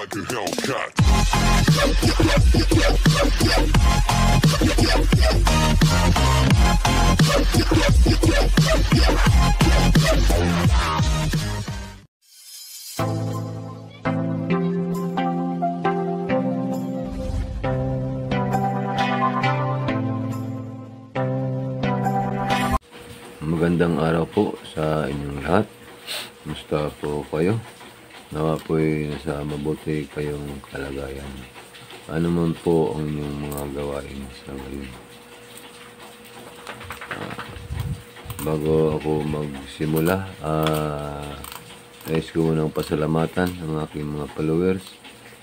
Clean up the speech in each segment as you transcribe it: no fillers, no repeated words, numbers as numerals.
like a Hellcat. Magandang araw po sa inyong lahat. Kumusta po kayo? Nawa po'y nasa mabuti kayong kalagayan. Ano man po ang inyong mga gawain sa ngayon. Bago ako magsimula, nais ko munang pasalamatan ang aking mga followers,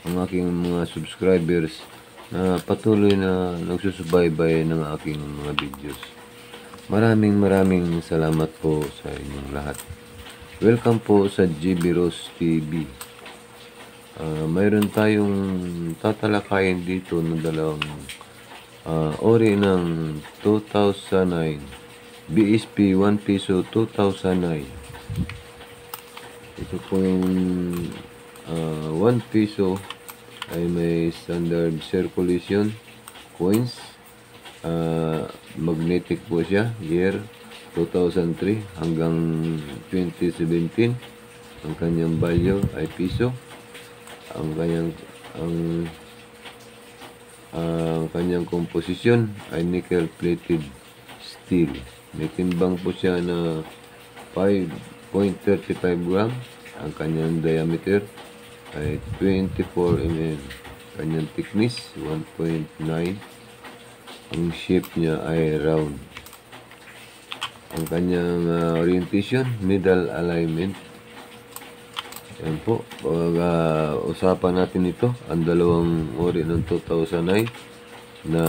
ang aking mga subscribers na patuloy na nagsusubaybay ng aking mga videos. Maraming salamat po sa inyong lahat. Welcome po sa GB Rose TV. Mayroon tayong tatalakayin dito ng dalawang ori ng 2009. BSP 1 peso 2009. Ito po yung 1 peso ay may standard circulation coins. Magnetic po siya, year 2003 hanggang 2017. Ang kanyang value ay piso. Ang kanyang composition ay nickel plated steel. May timbang po siya na 5.35 gram. Ang kanyang diameter ay 24 mm. Kanyang thickness 1.9. Ang shape niya ay round. Ang kanyang orientation, middle alignment. Yan po. Usapan natin ito. Ang dalawang ori ng 2009 na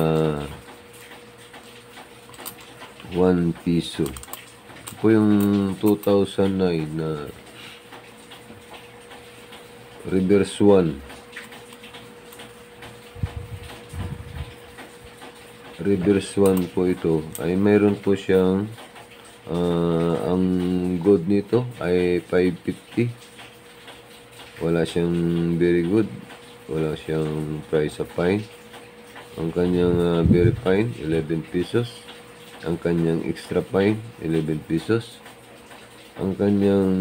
1 piso. Ito po yung 2009 na reverse 1. Reverse 1 po ito ay mayroon po siyang ang good nito ay 550. Wala siyang very good, wala siyang price of fine. Ang kanyang very fine 11 pesos. Ang kanyang extra fine 11 pesos. Ang kanyang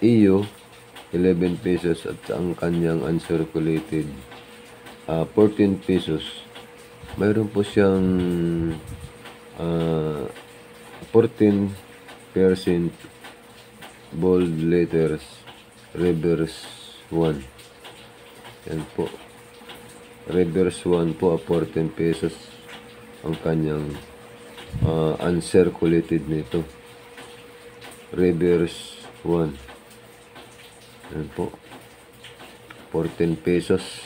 iyo 11 pesos at ang kanyang uncirculated 14 pesos. Mayroon po siyang 14% bold letters reverse 1. Yan po. Reverse 1 po 14 pesos ang kanyang uncirculated nito. Reverse 1. Yan po. 14 pesos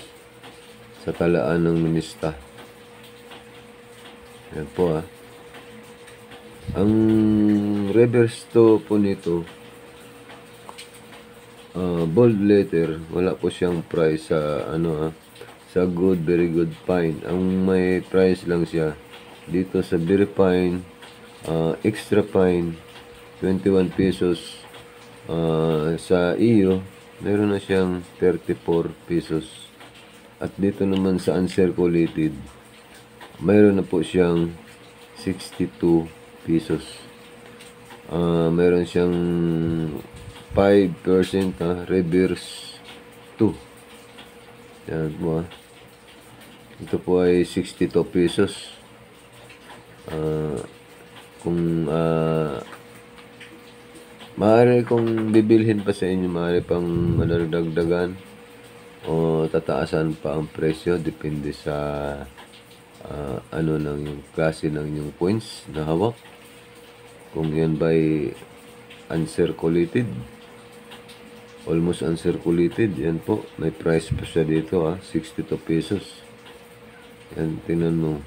sa talaan ng minista. Yan po Ang reverse to po nito, bold letter, wala po siyang price sa sa good, very good, fine. Ang may price lang siya dito sa very fine, extra fine, 21 pesos. Sa iyo, meron na siyang 34 pesos. At dito naman sa uncirculated, mayroon na po siyang 62 pesos. Mayroon siyang 5% reverse 2. Yan po Ito po ay 62 pesos. Kung maaari kong bibilhin pa sa inyo, maaari pang madagdagan o tataasan pa ang presyo, depende sa ng yung klase ng yung coins na hawak. Kung yan by uncirculated, almost uncirculated, yan po, may price pa siya dito 62 pesos. Yan, tingnan mo.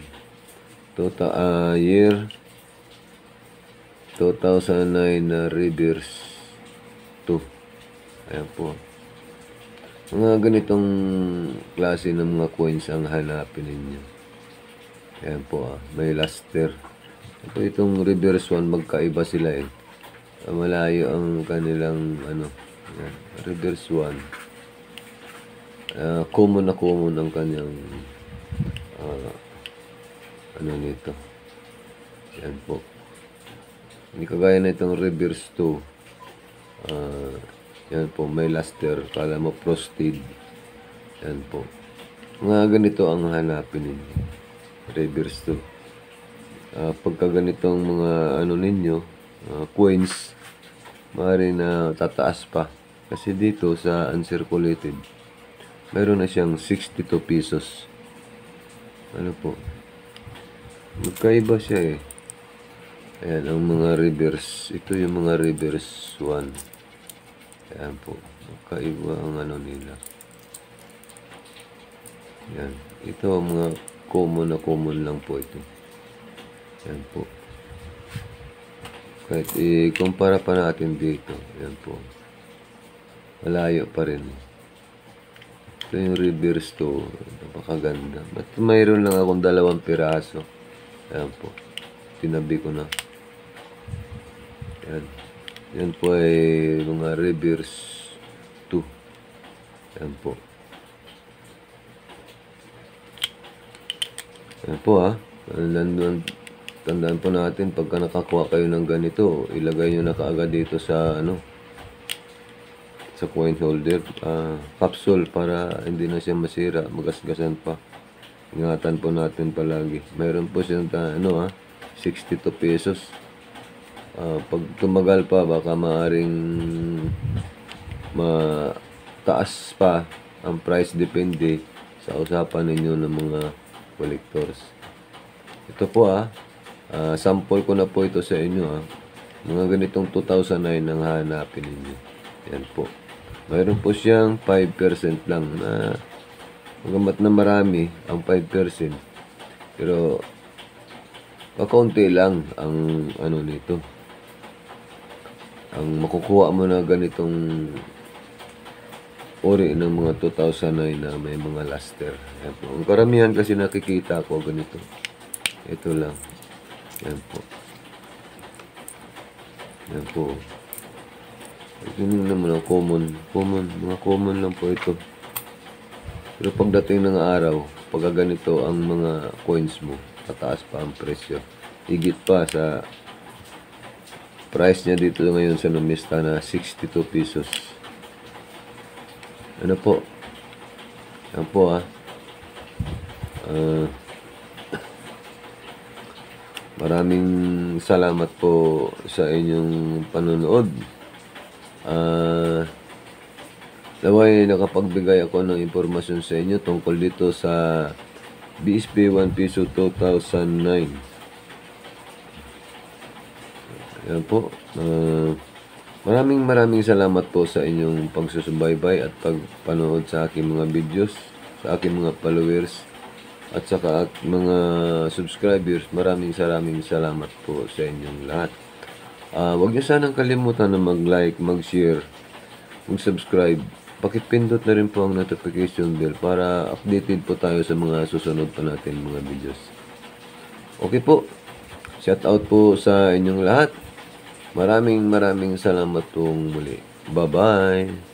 Total year 2009 na reverse 2. Ayan po. Mga ganitong klase ng mga coins ang hanapin ninyo. Ayan po may luster. Itong reverse 1, magkaiba sila Malayo ang kanilang Ayan, reverse 1. common na common ang kanyang ano nito. Yan po. Hindi kagaya na itong reverse 2. Yan po, may luster. Kala mo frosted. Yan po. Mga ganito ang hanapin ninyo. Reverse 2. Pagka ganitong mga ano ninyo, coins, maaari na tataas pa. Kasi dito sa uncirculated, mayroon na siyang 62 pesos. Ano po? Magkaiba siya eh. Ayan, ang mga reverse. Ito yung mga reverse 1. Ayan po. Magkaiba ang ano nila. Ayan. Ito ang mga common na common lang po ito. Ayan po. Kahit i-kumpara pa natin dito. Ayan po. Malayo pa rin. Ito yung reverse 2. Napakaganda. Ba't mayroon lang akong 2 piraso? Ayan po. Tinabi ko na. Ayan. Yan po ay mga reverse 2. Ayan po. Ayan po tandaan po natin pagka nakakuha kayo ng ganito, ilagay nyo na kaagad dito sa sa coin holder, capsule, para hindi na siya masira, magasgasan pa. Ingatan po natin palagi. Mayroon po siyang 62 pesos. Pag tumagal pa, baka maaring mataas pa ang price, depende sa usapan ninyo ng mga collectors. Ito po sample ko na po ito sa inyo Mga ganitong 2009 ang hanapin ninyo. Yan po. Mayroon po siyang 5% lang na magamat na marami ang 5%. Pero pakaunti lang ang ano nito. Ang makukuha mo na ganitong uri ng mga 2009 na may mga luster. Yan po. Ang karamihan kasi nakikita ko ganito. Ito lang. Yan po. Yan po. Ito naman ang common. Mga common lang po ito. Pero pagdating ng araw, pag ganito ang mga coins mo, tataas pa ang presyo. Higit pa sa price niya dito ngayon sa numista na 62 pesos. Ano po? Yan po maraming salamat po sa inyong panonood. Naway nakapagbigay ako ng impormasyon sa inyo tungkol dito sa BSP 1 Piso 2009. Yan po. Maraming salamat po sa inyong pagsusubaybay at pagpanood sa aking mga videos, sa aking mga followers, at saka mga subscribers. Maraming salamat po sa inyong lahat. Huwag niyo sanang kalimutan na mag-like, mag-share, mag-subscribe. Pakipindot na rin po ang notification bell para updated po tayo sa mga susunod pa natin mga videos. Okay po. Shout out po sa inyong lahat. Maraming salamat pong muli. Bye-bye.